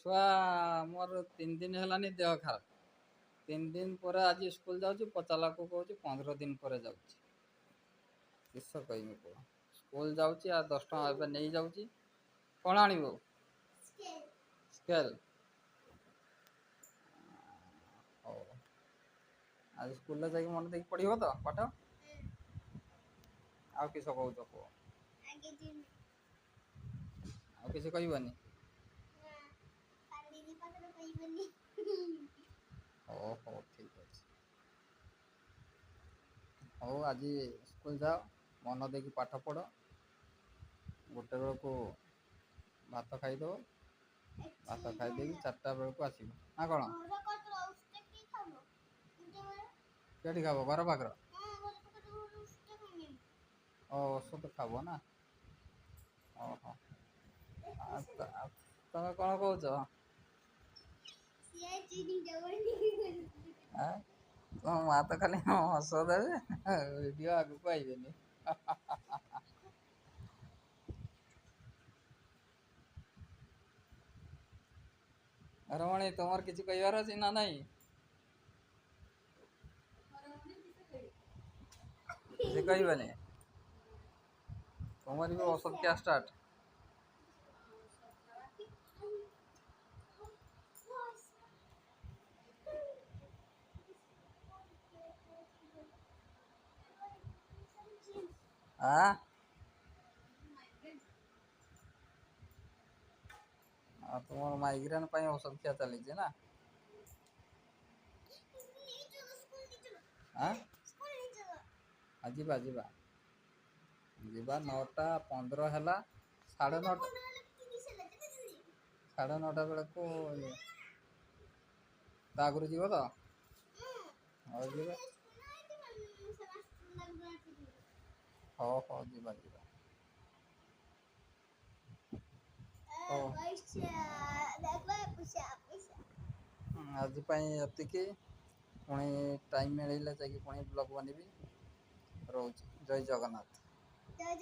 छुआ मोर 3 दिन है देह खराब 3 दिन पर आज स्कूल जाऊँ पचारा को कहूँ 15 दिन पर जाऊँ किस कहमी कह स्कूल जाऊँ आ 10 टଙ୍କା ए नहीं जाऊँ कौन आणव स्केल हो आज स्कूल जाकि मन देख पढ़ तो पाठ आउ किस कह कह आ किसी कहबनी हो हो ठीक अच्छे हो आज स्कूल जाओ मन देकी पाठ पढ़ गोटे बेल को भात खाईदेव भात खाईदे 4टा बेल को आस ना कौन कटी खाब घर पाखर ଔଷଧ ଖାବ ନା ଓହୋ ତମେ କ'ଣ କହୁଛ ତମ ମା ତ ଖାଲି ହସ ଦେବେ ଭିଡ଼ିଓ ଆଗକୁ ଆଇବେନି ରମଣୀ ତମର କିଛି କହିବାର ଅଛି ନା ନାହିଁ କିଛି କହିବନି तुम्हारी भी औसत क्या स्टार्ट हाँ तुम माइग्रेन औषध खिया चली ना हाँ जीवा जीवा जीवा 9टा 15 है 9:30 9:30 बेल को आगुरी जीव तो हाँ जीवा हाँ हाँ जीवा जीवा आज ये पुणी टाइम मिले जाकि पुणी ब्लॉग बनबी रोज जय जगन्नाथ।